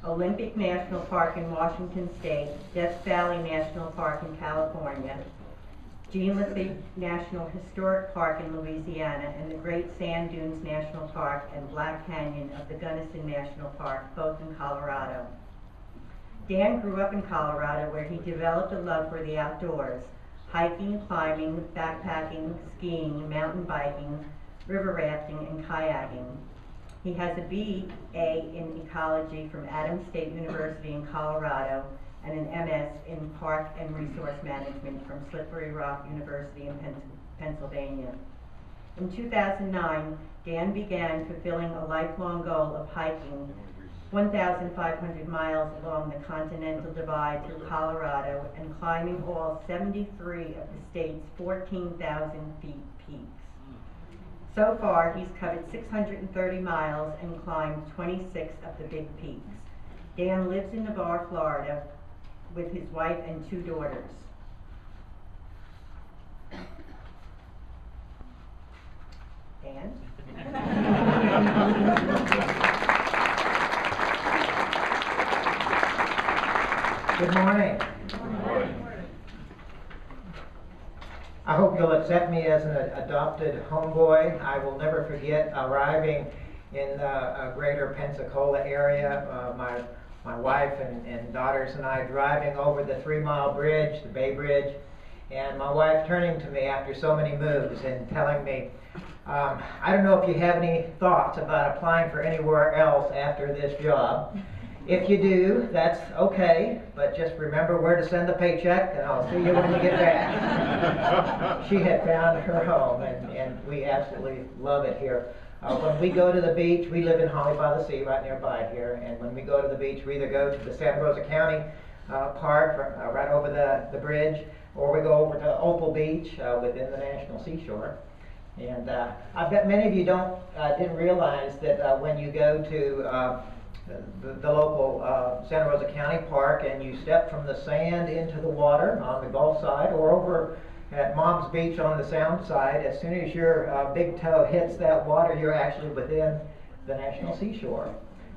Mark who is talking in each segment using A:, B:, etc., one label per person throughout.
A: Olympic National Park in Washington State, Death Valley National Park in California, Jean Lafitte National Historic Park in Louisiana, and the Great Sand Dunes National Park and Black Canyon of the Gunnison National Park, both in Colorado. Dan grew up in Colorado, where he developed a love for the outdoors: hiking, climbing, backpacking, skiing, mountain biking, river rafting, and kayaking. He has a BA in ecology from Adams State University in Colorado and an MS in park and resource management from Slippery Rock University in Pennsylvania. In 2009, Dan began fulfilling a lifelong goal of hiking 1,500 miles along the Continental Divide through Colorado and climbing all 73 of the state's 14,000 feet peaks. So far, he's covered 630 miles and climbed 26 of the big peaks. Dan lives in Navarre, Florida, with his wife and 2 daughters. Dan?
B: Good morning.
C: Good morning.
B: I hope you'll accept me as an adopted homeboy. I will never forget arriving in the greater Pensacola area. My wife and daughters and I driving over the 3-mile bridge, the Bay Bridge, and my wife turning to me after so many moves and telling me, I don't know if you have any thoughts about applying for anywhere else after this job. If you do, that's okay, but just remember where to send the paycheck, and I'll see you when you get back. She had found her home, and we absolutely love it here. When we go to the beach, we live in Holly by the Sea, right nearby here, and when we go to the beach, we either go to the Santa Rosa County Park, right over the bridge, or we go over to Opal Beach within the National Seashore. And I bet many of you didn't realize that when you go to the local Santa Rosa County Park and you step from the sand into the water on the Gulf side, or over at Mom's Beach on the Sound side, as soon as your big toe hits that water, you're actually within the National Seashore.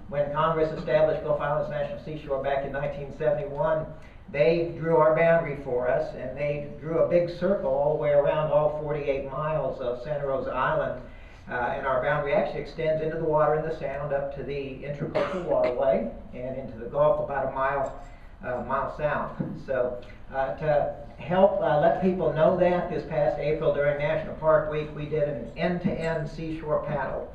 B: When Congress established Gulf Islands National Seashore back in 1971, they drew our boundary for us, and they drew a big circle all the way around all 48 miles of Santa Rosa Island. And our boundary actually extends into the water in the Sound up to the Intracoastal Waterway and into the Gulf about a mile south. So to help let people know that, this past April during National Park Week, we did an end-to-end seashore paddle.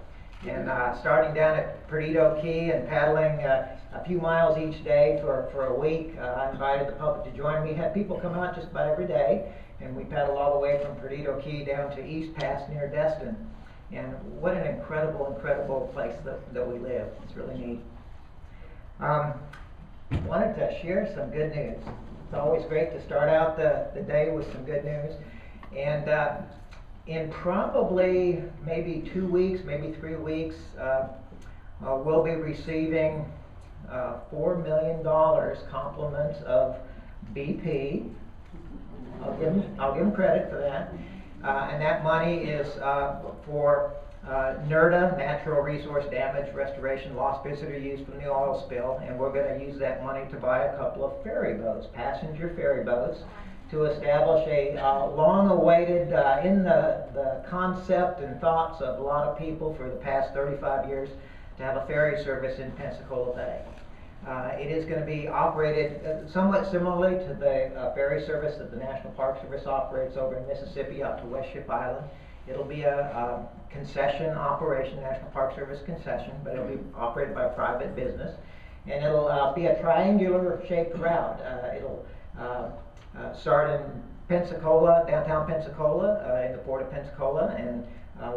B: And starting down at Perdido Key and paddling a few miles each day for a week, I invited the public to join me. We had people come out just about every day, and we paddled all the way from Perdido Key down to East Pass near Destin. And what an incredible, incredible place that we live. It's really neat. Wanted to share some good news. It's always great to start out the day with some good news. And in probably maybe 2 weeks, maybe 3 weeks, we'll be receiving $4 million compliments of BP. I'll give them credit for that. And that money is for NRDA, Natural Resource Damage Restoration, Lost Visitor Use from the oil spill, and we're going to use that money to buy a couple of ferry boats, passenger ferry boats, to establish a long-awaited, in the concept and thoughts of a lot of people for the past 35 years, to have a ferry service in Pensacola Bay. It is going to be operated somewhat similarly to the ferry service that the National Park Service operates over in Mississippi out to West Ship Island. It'll be a concession operation, National Park Service concession, but it'll be operated by a private business. And it'll be a triangular-shaped route. It'll start in Pensacola, downtown Pensacola, in the port of Pensacola, and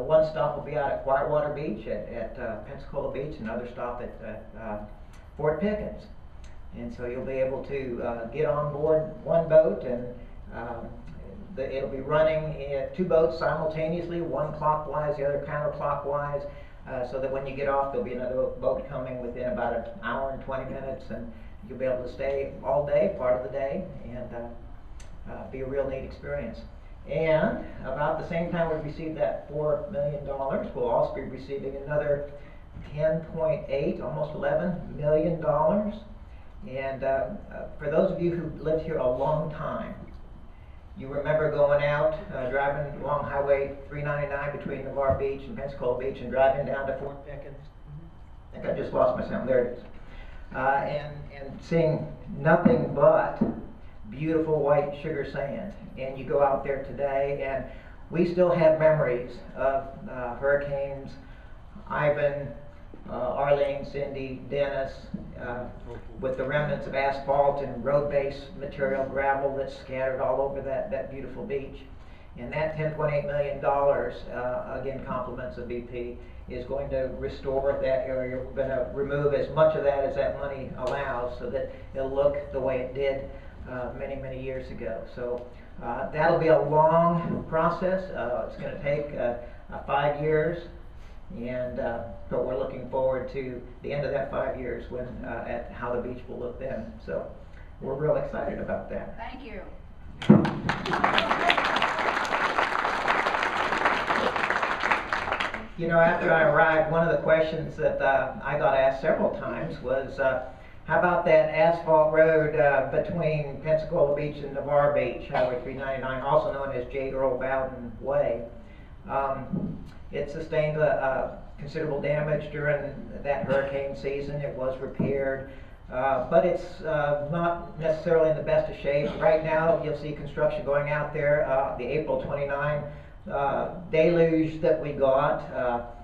B: one stop will be out at Whitewater Beach at Pensacola Beach, another stop at Fort Pickens. And so you'll be able to get on board one boat, and it'll be running 2 boats simultaneously, one clockwise, the other counterclockwise, so that when you get off, there'll be another boat coming within about an hour and 20 minutes, and you'll be able to stay all day, part of the day, and be a real neat experience. And about the same time we received that $4 million, we'll also be receiving another $10.8, almost $11 million. And for those of you who lived here a long time, you remember going out, driving along Highway 399 between Navarre Beach and Pensacola Beach and driving down to Fort Pickens. I think I just lost my sound. There it is. And seeing nothing but beautiful white sugar sand. And you go out there today, and we still have memories of hurricanes Ivan, Arlene, Cindy, Dennis, with the remnants of asphalt and road-based material, gravel that's scattered all over that beautiful beach. And that $10.8 million, again, compliments of BP, is going to restore that area. We're going to remove as much of that as that money allows so that it'll look the way it did many, many years ago. So that'll be a long process. It's going to take 5 years. And but we're looking forward to the end of that 5 years when at how the beach will look then. So we're real excited about that.
C: Thank you.
B: You know, after I arrived, one of the questions that I got asked several times was, how about that asphalt road between Pensacola Beach and Navarre Beach, Highway 399, also known as J. Earl Bowden Way? It sustained considerable damage during that hurricane season. It was repaired, but it's not necessarily in the best of shape. Right now, you'll see construction going out there. The April 29 deluge that we got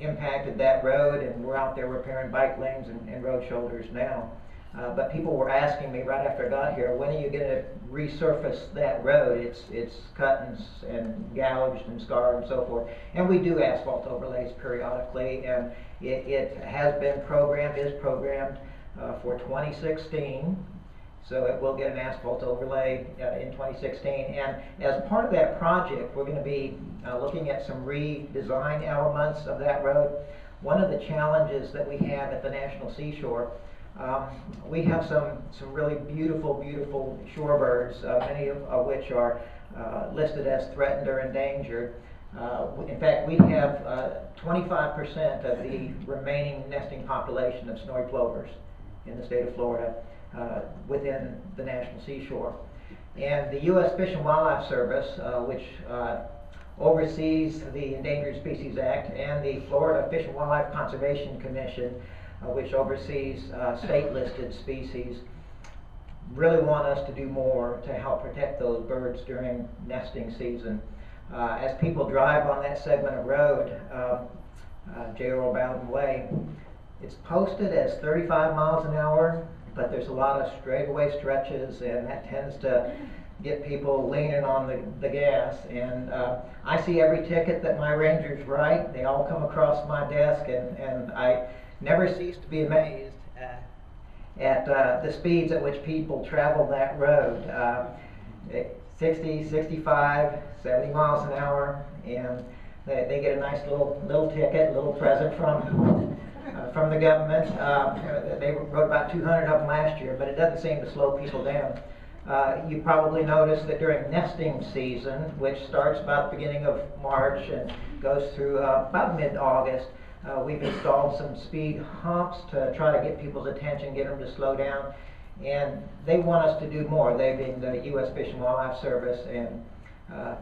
B: impacted that road, and we're out there repairing bike lanes and road shoulders now. But people were asking me right after I got here, when are you going to resurface that road? It's cut and gouged and scarred and so forth. And we do asphalt overlays periodically, and it has been programmed, is programmed for 2016. So it will get an asphalt overlay in 2016. And as part of that project, we're going to be looking at some redesign elements of that road. One of the challenges that we have at the National Seashore, we have some really beautiful shorebirds, many of which are listed as threatened or endangered. In fact, we have 25% of the remaining nesting population of snowy plovers in the state of Florida within the National Seashore. And the U.S. Fish and Wildlife Service, which oversees the Endangered Species Act, and the Florida Fish and Wildlife Conservation Commission, which oversees state-listed species, really want us to do more to help protect those birds during nesting season. As people drive on that segment of road, J. Earl Bowden Way, it's posted as 35 miles an hour, but there's a lot of straightaway stretches, and that tends to get people leaning on the gas. And I see every ticket that my rangers write. They all come across my desk, and I never cease to be amazed at the speeds at which people travel that road. 60, 65, 70 miles an hour, and they get a nice little ticket, little present from the government. They wrote about 200 of them last year, but it doesn't seem to slow people down. You probably noticed that during nesting season, which starts about the beginning of March and goes through about mid-August, we've installed some speed humps to try to get people's attention, get them to slow down, and they want us to do more, they being the U.S. Fish and Wildlife Service and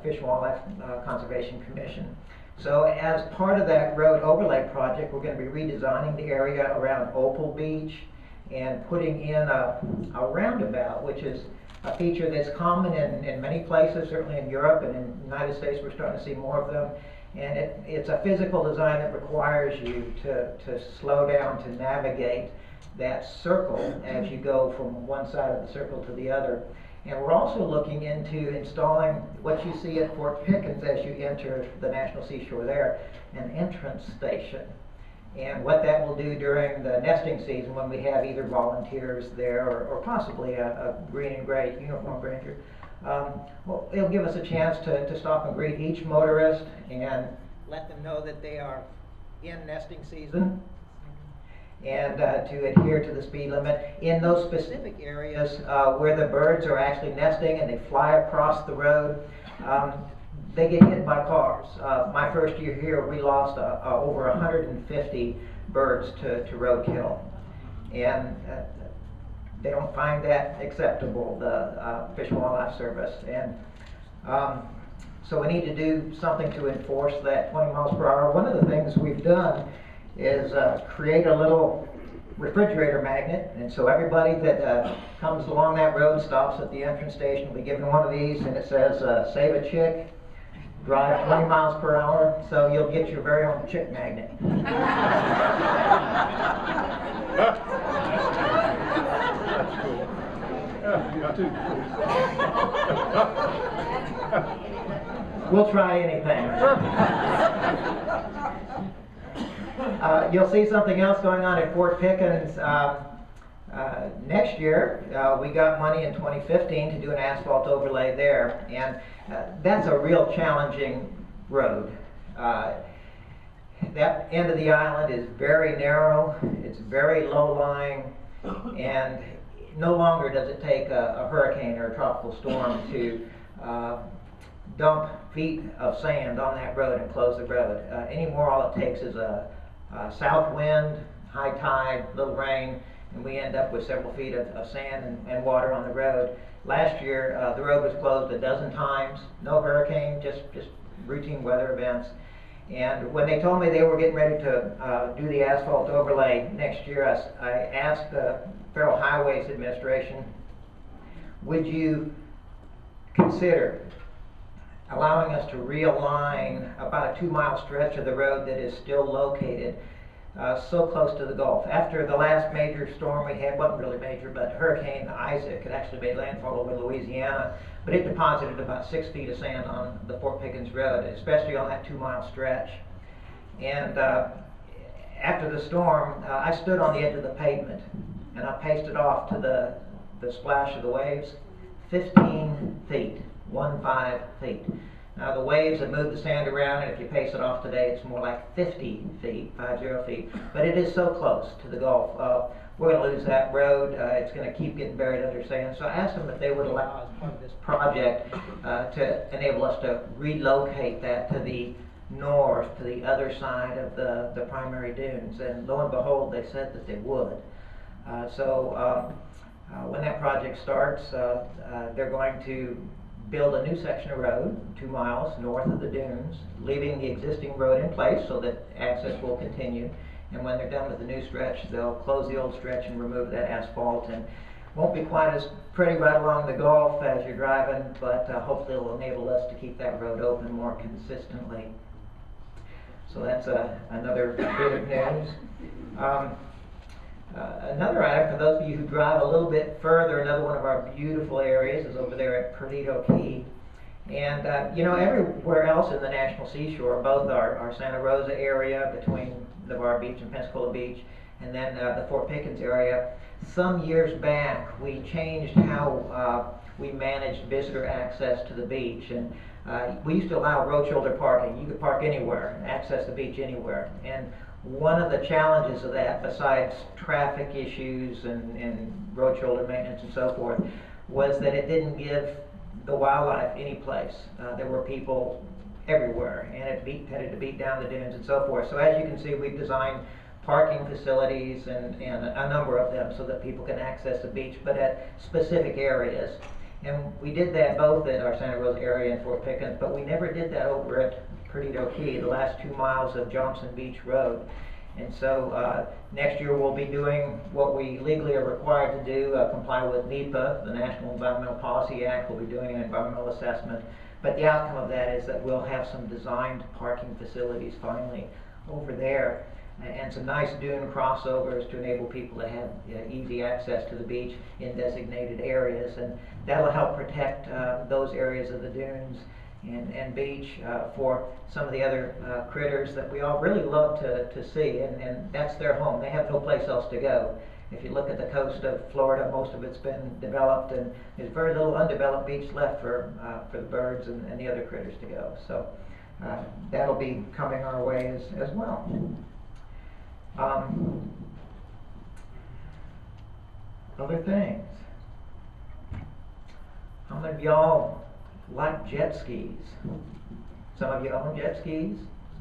B: Fish and Wildlife Conservation Commission. So as part of that road overlay project, we're going to be redesigning the area around Opal Beach and putting in a roundabout, which is a feature that's common in many places, certainly in Europe, and in the United States we're starting to see more of them. And it's a physical design that requires you to slow down, to navigate that circle as you go from one side of the circle to the other. And we're also looking into installing what you see at Fort Pickens as you enter the National Seashore there, an entrance station. And what that will do during the nesting season, when we have either volunteers there or possibly a green and gray uniformed ranger, well, it'll give us a chance to stop and greet each motorist and let them know that they are in nesting season and to adhere to the speed limit in those specific areas where the birds are actually nesting and they fly across the road. they get hit by cars. My first year here, we lost over 150 birds to roadkill, and they don't find that acceptable, the Fish and Wildlife Service. And so we need to do something to enforce that 20 miles per hour. One of the things we've done is create a little refrigerator magnet, and so everybody that comes along that road, stops at the entrance station, will be given one of these, and it says, save a chick, drive 20 miles per hour, so you'll get your very own chick magnet.
C: That's cool. Yeah, too.
B: We'll try anything. You'll see something else going on at Fort Pickens. Next year, we got money in 2015 to do an asphalt overlay there, and that's a real challenging road. That end of the island is very narrow, it's very low-lying, and no longer does it take a hurricane or a tropical storm to dump feet of sand on that road and close the road. Anymore, all it takes is a south wind, high tide, little rain, and we end up with several feet of sand and water on the road. Last year, the road was closed a dozen times. No hurricane, just routine weather events. And when they told me they were getting ready to do the asphalt overlay next year, I asked the Federal Highways Administration, would you consider allowing us to realign about a 2-mile stretch of the road that is still located so close to the Gulf. After the last major storm we had, wasn't really major, but Hurricane Isaac, it actually made landfall over Louisiana, but it deposited about 6 feet of sand on the Fort Pickens Road, especially on that 2-mile stretch. And after the storm, I stood on the edge of the pavement, and I paced it off to the splash of the waves, 15 feet. 15 feet. Now the waves have moved the sand around, and if you pace it off today, it's more like 50 feet, 50 feet. But it is so close to the Gulf. We're going to lose that road. It's going to keep getting buried under sand. So I asked them if they would allow, as part of this project, to enable us to relocate that to the north, to the other side of the primary dunes. And lo and behold, they said that they would. When that project starts, they're going to build a new section of road 2 miles north of the dunes, leaving the existing road in place so that access will continue. And when they're done with the new stretch, they'll close the old stretch and remove that asphalt. And won't be quite as pretty right along the Gulf as you're driving, but hopefully it'll enable us to keep that road open more consistently. So that's another bit of news. Another item, for those of you who drive a little bit further, another one of our beautiful areas is over there at Perdido Key. And everywhere else in the National Seashore, both our Santa Rosa area between Navarre Beach and Pensacola Beach, and then the Fort Pickens area, some years back we changed how we managed visitor access to the beach. And we used to allow road shoulder parking. You could park anywhere, access the beach anywhere. And one of the challenges of that, besides traffic issues and road shoulder maintenance and so forth, was that it didn't give the wildlife any place. There were people everywhere, and it tended to beat down the dunes and so forth. So as you can see, we've designed parking facilities and a number of them so that people can access the beach, but at specific areas. And we did that both at our Santa Rosa area and Fort Pickens, but we never did that over at Perdido Key, the last 2 miles of Johnson Beach Road. And so next year we'll be doing what we legally are required to do, comply with NEPA, the National Environmental Policy Act. We'll be doing an environmental assessment. But the outcome of that is that we'll have some designed parking facilities finally over there, and some nice dune crossovers to enable people to have easy access to the beach in designated areas. And that'll help protect those areas of the dunes and beach for some of the other critters that we all really love to see, and that's their home. They have no place else to go. If you look at the coast of Florida, most of it's been developed, and there's very little undeveloped beach left for the birds and the other critters to go. So that'll be coming our way as well. Other things. How many of y'all like jet skis? Some of you own jet skis.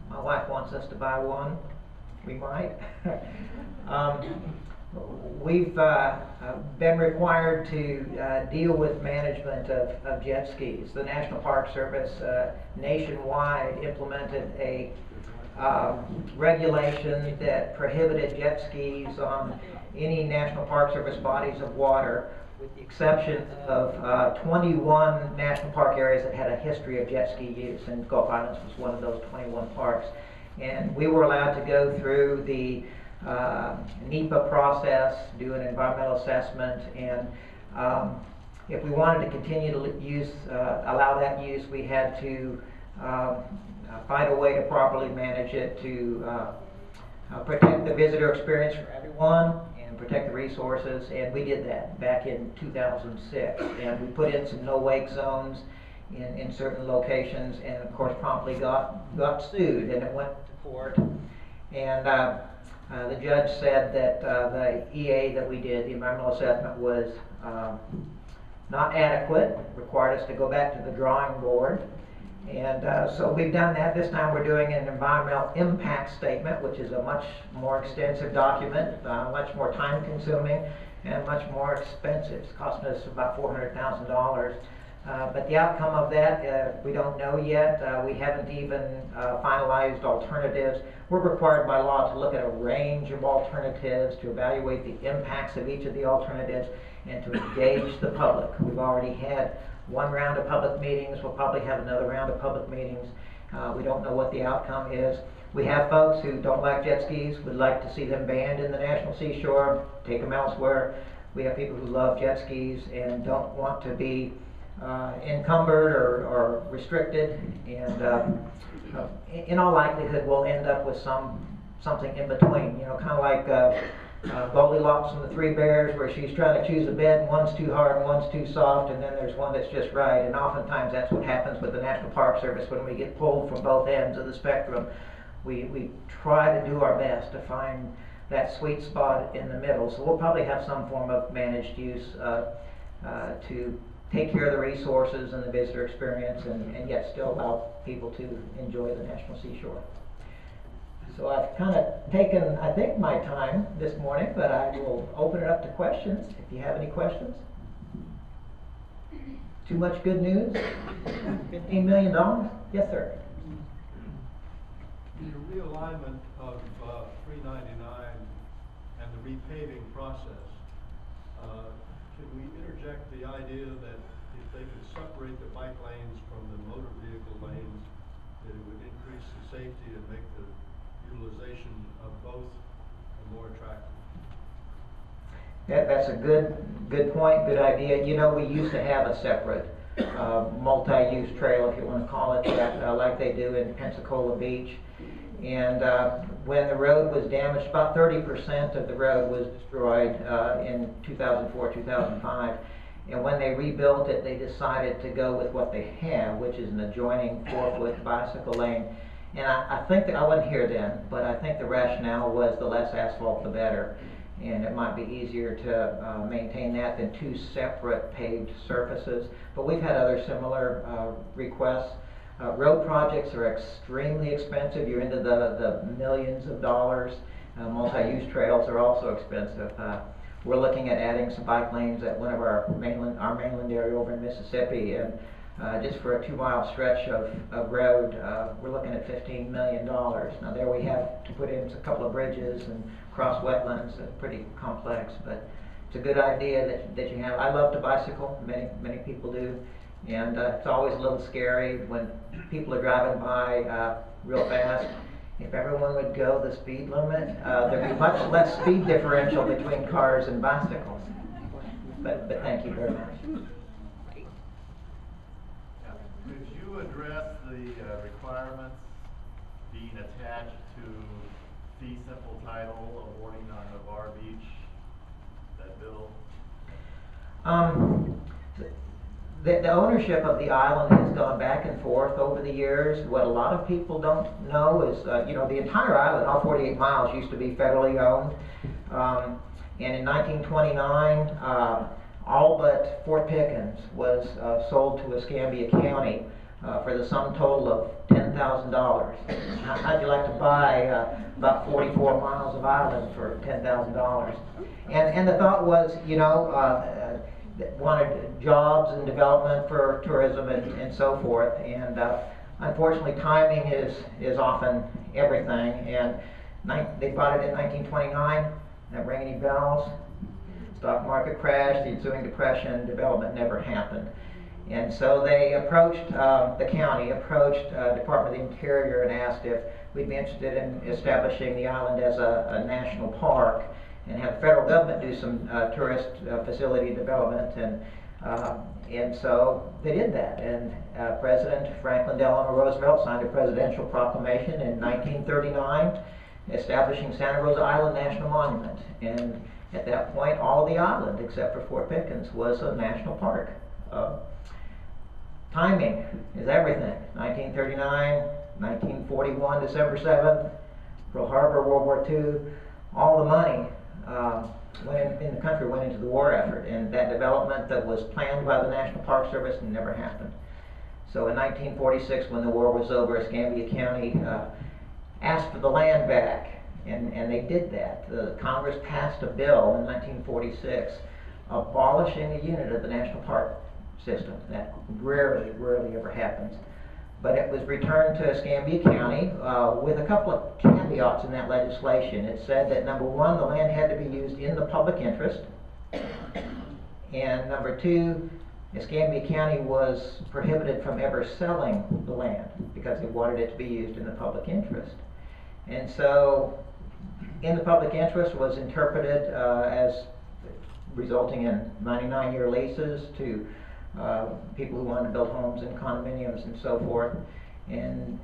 B: My wife wants us to buy one. We might. We've been required to deal with management of jet skis. The National Park Service nationwide implemented a regulation that prohibited jet skis on any National Park Service bodies of water, with the exception of 21 national park areas that had a history of jet ski use, and Gulf Islands was one of those 21 parks. And we were allowed to go through the NEPA process, do an environmental assessment, and if we wanted to continue to use, allow that use, we had to find a way to properly manage it to protect the visitor experience for everyone and protect the resources, and we did that back in 2006. And we put in some no-wake zones in certain locations, and of course promptly got sued, and it went to court. And the judge said that the EA that we did, the environmental assessment, was not adequate, required us to go back to the drawing board. And so we've done that. This time we're doing an environmental impact statement, which is a much more extensive document, much more time consuming, and much more expensive. It's costing us about $400,000. But the outcome of that, we don't know yet. We haven't even finalized alternatives. We're required by law to look at a range of alternatives, to evaluate the impacts of each of the alternatives, and to engage the public. We've already had one round of public meetings. We'll probably have another round of public meetings. We don't know what the outcome is. We have folks who don't like jet skis, would like to see them banned in the National Seashore, take them elsewhere. We have people who love jet skis and don't want to be encumbered or restricted, and in all likelihood we'll end up with something in between, you know, kind of like Goldilocks and the Three Bears, where she's trying to choose a bed, and one's too hard and one's too soft, and then there's one that's just right. And oftentimes that's what happens with the National Park Service when we get pulled from both ends of the spectrum. We try to do our best to find that sweet spot in the middle. So we'll probably have some form of managed use to take care of the resources and the visitor experience, and yet still allow people to enjoy the National Seashore. So I've kind of taken, I think, my time this morning, but I will open it up to questions if you have any questions. Too much good news? $15 million? Yes, sir.
D: The realignment of 399 and the repaving process, can we interject the idea that if they could separate the bike lanes from the motor vehicle lanes, that it would increase the safety and make the utilization of both more attractive?
B: That's a good point, good idea. You know, we used to have a separate multi-use trail, if you want to call it that, like they do in Pensacola Beach. And when the road was damaged, about 30% of the road was destroyed in 2004, 2005. And when they rebuilt it, they decided to go with what they have, which is an adjoining 4-foot bicycle lane. And I think that, I wasn't here then, but I think the rationale was the less asphalt, the better. And it might be easier to maintain that than two separate paved surfaces. But we've had other similar requests. Road projects are extremely expensive. You're into the millions of dollars. Multi-use trails are also expensive. We're looking at adding some bike lanes at one of our mainland area over in Mississippi, and just for a 2-mile stretch of road, we're looking at $15 million. Now there we have to put in a couple of bridges and cross wetlands. It's pretty complex, but it's a good idea that you have. I love to bicycle. Many people do. And it's always a little scary when people are driving by real fast. If everyone would go the speed limit, there'd be much less speed differential between cars and bicycles. But thank you very much.
E: Could you address the requirements being attached to fee simple title awarding on Navarre Beach, that bill?
B: The ownership of the island has gone back and forth over the years. What a lot of people don't know is, you know, the entire island, all 48 miles, used to be federally owned. And in 1929, all but Fort Pickens was sold to Escambia County for the sum total of $10,000. How'd you like to buy about 44 miles of island for $10,000? And the thought was, wanted jobs and development for tourism and so forth. And unfortunately, timing is often everything. And they bought it in 1929. That rang any bells? Stock market crashed, the ensuing depression, development never happened. And so they approached the county, approached Department of the Interior and asked if we'd be interested in establishing the island as a national park and have the federal government do some tourist facility development. And so they did that. And President Franklin Delano Roosevelt signed a presidential proclamation in 1939 establishing Santa Rosa Island National Monument. And at that point, all of the island, except for Fort Pickens, was a national park. Timing is everything. 1939, 1941, December 7th, Pearl Harbor, World War II, all the money in the country went into the war effort, and that development that was planned by the National Park Service never happened. So in 1946, when the war was over, Escambia County asked for the land back, and they did that. Congress passed a bill in 1946 abolishing the unit of the National Park System. That rarely ever happens. But it was returned to Escambia County with a couple of caveats in that legislation. It said that number one, the land had to be used in the public interest, and number two, Escambia County was prohibited from ever selling the land because they wanted it to be used in the public interest. And so, in the public interest was interpreted as resulting in 99-year leases to people who wanted to build homes and condominiums and so forth. And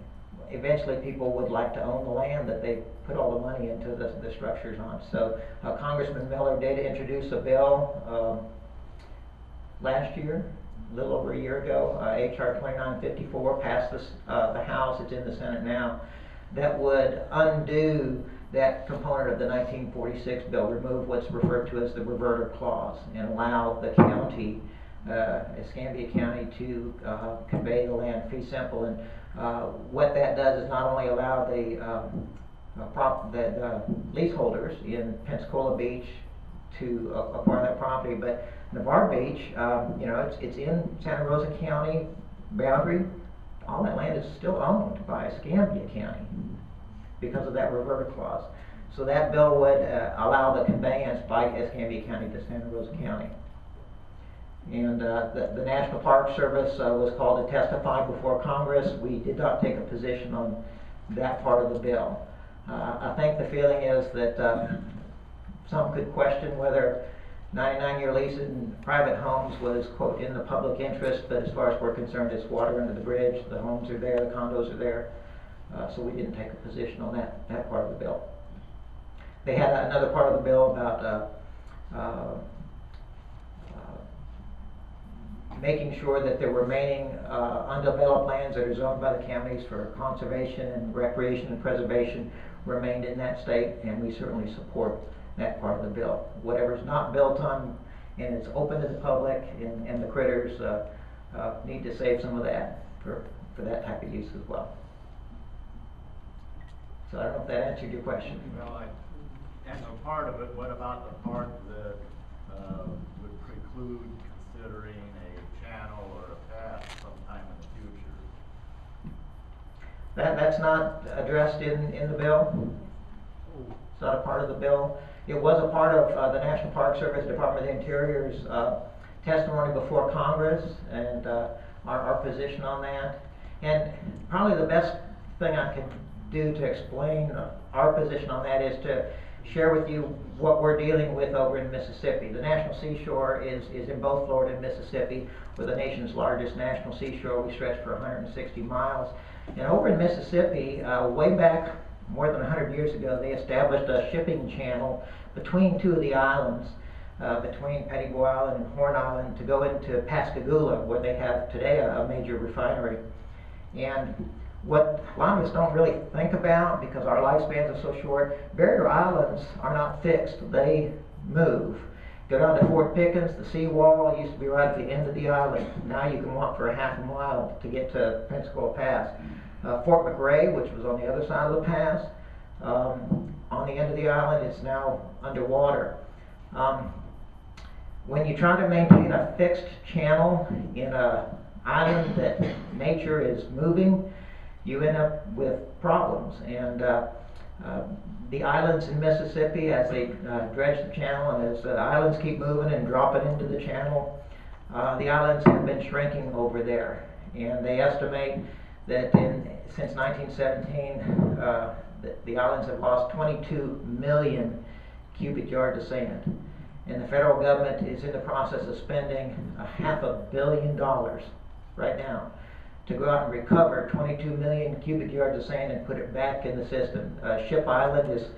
B: eventually people would like to own the land that they put all the money into the structures on. So Congressman Miller did introduce a bill last year, a little over a year ago, H.R. 2954, passed the House, it's in the Senate now, that would undo that component of the 1946 bill, remove what's referred to as the reverter clause, and allow the county, Escambia County, to convey the land fee simple. And what that does is not only allow the leaseholders in Pensacola Beach to acquire that property, but Navarre Beach, it's in Santa Rosa County boundary. All that land is still owned by Escambia County because of that reverter clause. So that bill would allow the conveyance by Escambia County to Santa Rosa County. And the National Park Service was called to testify before Congress. We did not take a position on that part of the bill. I think the feeling is that some could question whether 99-year leases in private homes was, quote, in the public interest, but as far as we're concerned, it's water under the bridge. The homes are there, the condos are there, so we didn't take a position on that part of the bill. They had another part of the bill about making sure that the remaining undeveloped lands that are zoned by the counties for conservation and recreation and preservation remained in that state, and we certainly support that part of the bill. Whatever's not built on and it's open to the public and the critters need to save some of that for that type of use as well. So I don't know if that answered your question.
E: Well, as a part of it, what about the part that would preclude considering a channel or a path sometime in the future?
B: That's not addressed in the bill. It's not a part of the bill. It was a part of the National Park Service, Department of the Interior's testimony before Congress, and our position on that. And probably the best thing I could do to explain our position on that is to share with you what we're dealing with over in Mississippi. The National Seashore is in both Florida and Mississippi. We're the nation's largest national seashore. We stretch for 160 miles. And over in Mississippi, way back more than 100 years ago, they established a shipping channel between two of the islands, between Pettigrew Island and Horn Island, to go into Pascagoula, where they have today a major refinery. And what a lot of us don't really think about, because our lifespans are so short, barrier islands are not fixed, they move. Go down to Fort Pickens, the seawall used to be right at the end of the island. Now you can walk for a half a mile to get to Pensacola Pass. Fort McRae, which was on the other side of the pass, on the end of the island, it's now underwater. When you try to maintain a fixed channel in an island that nature is moving, you end up with problems. And the islands in Mississippi, as they dredge the channel, and as the islands keep moving and dropping into the channel, the islands have been shrinking over there. And they estimate that since 1917, the islands have lost 22 million cubic yards of sand. And the federal government is in the process of spending $500 million right now to go out and recover 22 million cubic yards of sand and put it back in the system. Ship Island is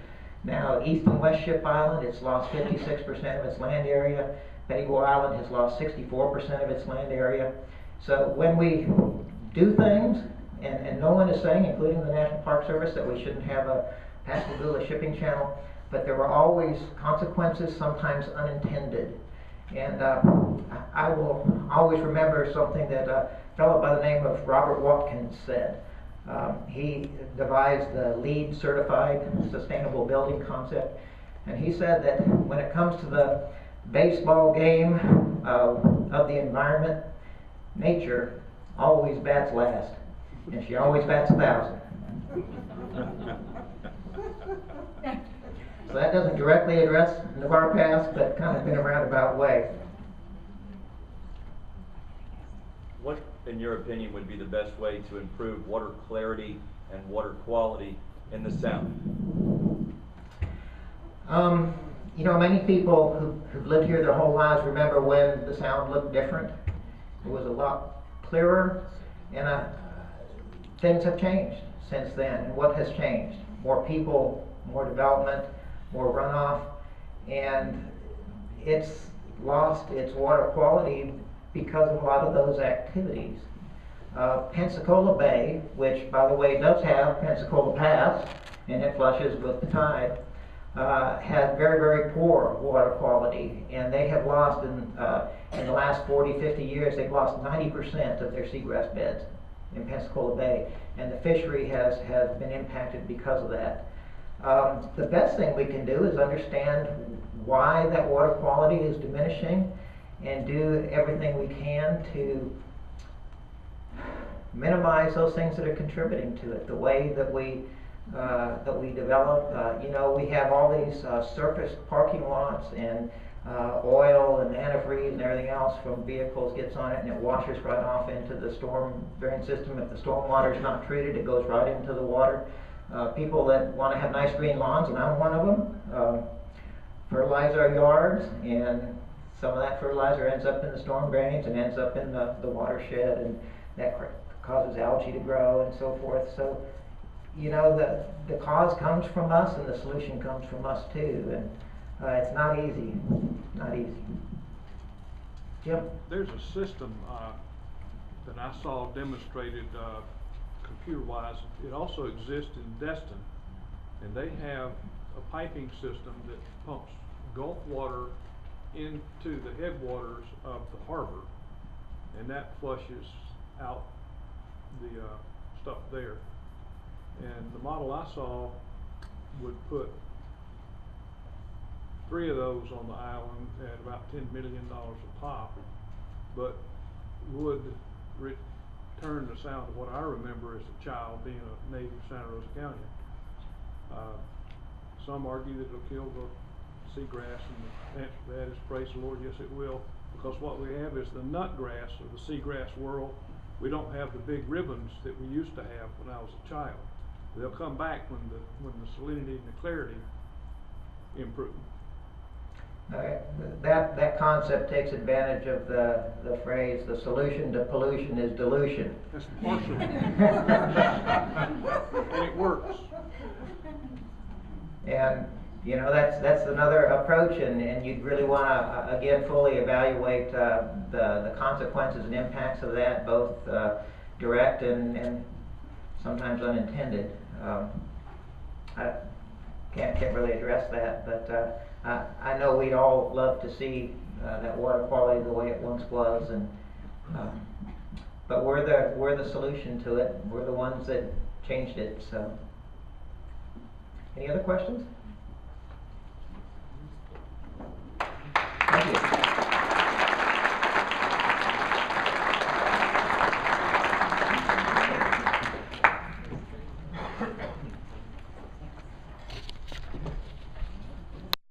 B: now East and West Ship Island. It's lost 56% of its land area. Betty Boy Island has lost 64% of its land area. So when we do things, and no one is saying, including the National Park Service, that we shouldn't have a Pascagoula shipping channel, but there are always consequences, sometimes unintended. And I will always remember something that a fellow by the name of Robert Watkins said. He devised the LEED certified sustainable building concept. And he said that when it comes to the baseball game of the environment, nature always bats last. And she always bats 1,000. So that doesn't directly address Navarre Pass, but kind of in a roundabout way.
F: What, in your opinion, would be the best way to improve water clarity and water quality in the Sound?
B: You know, many people who've lived here their whole lives remember when the Sound looked different. It was a lot clearer, and things have changed since then. And what has changed? More people, more development, more runoff, and it's lost its water quality because of a lot of those activities. Pensacola Bay, which by the way does have Pensacola Pass, and it flushes with the tide, had very, very poor water quality, and they have lost in the last 40, 50 years, they've lost 90% of their seagrass beds in Pensacola Bay, and the fishery has been impacted because of that. The best thing we can do is understand why that water quality is diminishing and do everything we can to minimize those things that are contributing to it. The way that we develop, you know, we have all these surface parking lots, and oil and antifreeze and everything else from vehicles gets on it, and it washes right off into the storm drain system. If the storm water is not treated, it goes right into the water. People that want to have nice green lawns, and I'm one of them, fertilize our yards, and some of that fertilizer ends up in the storm drains and ends up in the watershed, and that causes algae to grow and so forth. So, you know, the cause comes from us, and the solution comes from us too, and it's not easy, not easy. Jim?
C: There's a system that I saw demonstrated computer-wise. It also exists in Destin, and they have a piping system that pumps Gulf water into the headwaters of the harbor, and that flushes out the stuff there. And the model I saw would put 3 of those on the island at about $10 million a pop, but would return the Sound to what I remember as a child, being a native of Santa Rosa County. Some argue that it'll kill the seagrass, and the answer to that is praise the Lord, yes it will, because what we have is the nut grass of the seagrass world. We don't have the big ribbons that we used to have when I was a child. They'll come back when the salinity and the clarity improve.
B: That concept takes advantage of the phrase, the solution to pollution is dilution.
C: That's partial. And it works.
B: And you know, that's another approach, and you'd really want to again fully evaluate the consequences and impacts of that, both direct and sometimes unintended. I can't really address that, but I know we'd all love to see that water quality the way it once was, and but we're the solution to it. We're the ones that changed it. So, any other questions?